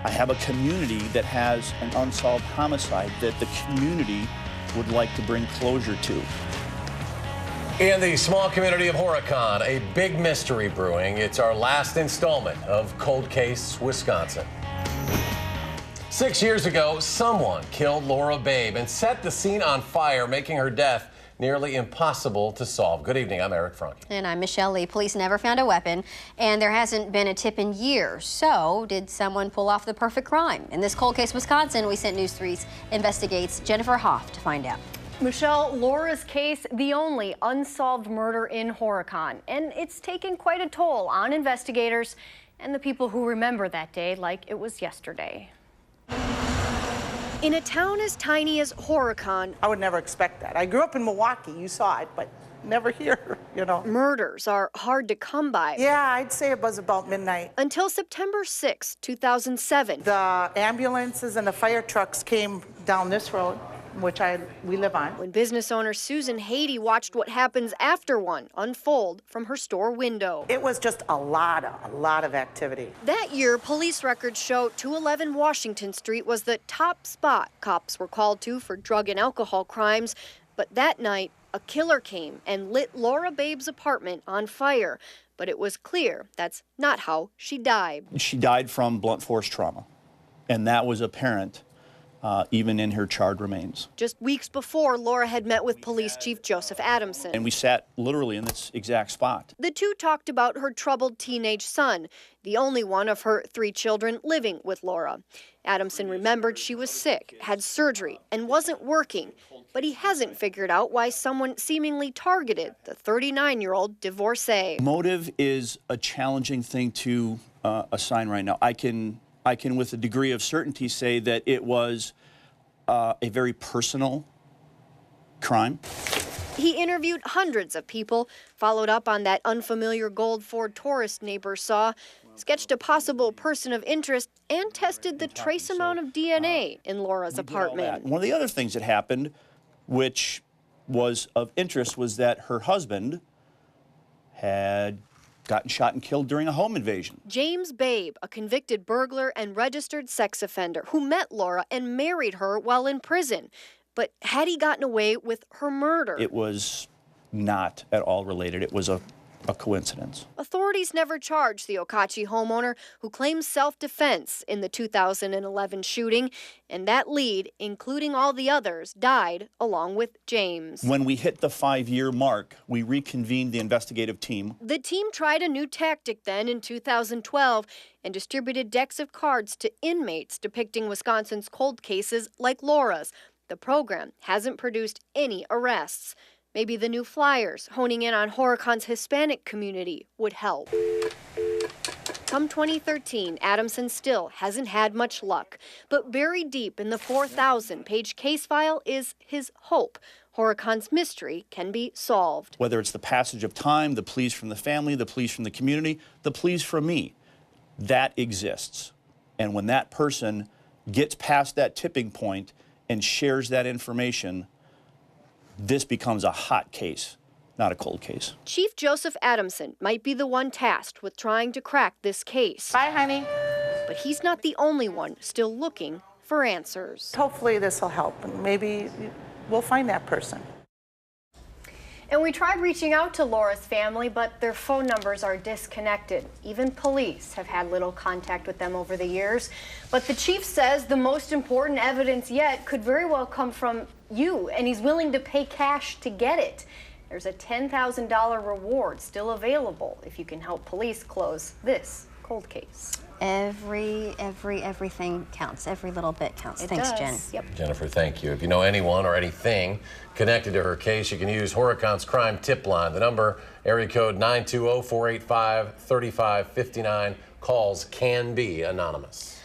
I have a community that has an unsolved homicide that the community would like to bring closure to. In the small community of Horicon, a big mystery brewing. It's our last installment of Cold Case Wisconsin. 6 years ago, someone killed Laura Babe and set the scene on fire, making her death nearly impossible to solve. Good evening, I'm Eric Franke. And I'm Michelle Lee. Police never found a weapon, and there hasn't been a tip in years. So, did someone pull off the perfect crime? In this Cold Case Wisconsin, we sent News 3's Investigates Jennifer Hoff to find out. Michelle, Laura's case, the only unsolved murder in Horicon, and it's taken quite a toll on investigators and the people who remember that day like it was yesterday. In a town as tiny as Horicon, I would never expect that. I grew up in Milwaukee, you saw it, but never here, you know. Murders are hard to come by. Yeah, I'd say it was about midnight. Until September 6, 2007. The ambulances and the fire trucks came down this road, which we live on. When business owner Susan Haiti watched what happens after one unfold from her store window. It was just a lot of activity. That year, police records show 211 Washington Street was the top spot cops were called to for drug and alcohol crimes. But that night, a killer came and lit Laura Babe's apartment on fire. But it was clear that's not how she died. She died from blunt force trauma, and that was apparent even in her charred remains. Just weeks before, Laura had met with Police Chief Joseph Adamson. And we sat literally in this exact spot. The two talked about her troubled teenage son, the only one of her 3 children living with Laura. Adamson remembered she was sick, had surgery, and wasn't working. But he hasn't figured out why someone seemingly targeted the 39-year-old divorcee. Motive is a challenging thing to assign right now. I can with a degree of certainty say that it was a very personal crime. He interviewed hundreds of people, followed up on that unfamiliar gold Ford Taurus neighbor saw, sketched a possible person of interest, and tested the trace amount of DNA in Laura's apartment. One of the other things that happened, which was of interest, was that her husband had gotten shot and killed during a home invasion. James Babe, a convicted burglar and registered sex offender who met Laura and married her while in prison. But had he gotten away with her murder? It was not at all related. It was a coincidence. Authorities never charged the Okauchee homeowner who claims self-defense in the 2011 shooting, and that lead, including all the others, died along with James. When we hit the 5-year mark, we reconvened the investigative team. The team tried a new tactic then in 2012 and distributed decks of cards to inmates depicting Wisconsin's cold cases like Laura's. The program hasn't produced any arrests. Maybe the new flyers honing in on Horicon's Hispanic community would help. Come 2013, Adamson still hasn't had much luck. But buried deep in the 4,000-page case file is his hope. Horicon's mystery can be solved. Whether it's the passage of time, the pleas from the family, the pleas from the community, the pleas from me, that exists. And when that person gets past that tipping point and shares that information, this becomes a hot case, not a cold case. Chief Joseph Adamson might be the one tasked with trying to crack this case. Bye, honey. But he's not the only one still looking for answers. Hopefully this will help, and maybe we'll find that person. And we tried reaching out to Laura's family, but their phone numbers are disconnected. Even police have had little contact with them over the years. But the chief says the most important evidence yet could very well come from you, and he's willing to pay cash to get it. There's a $10,000 reward still available if you can help police close this cold case. Everything counts. Every little bit counts. Thanks, Jen. Yep. Jennifer, thank you. If you know anyone or anything connected to her case, you can use Horicon's crime tip line. The number, area code 920-485-3559. Calls can be anonymous.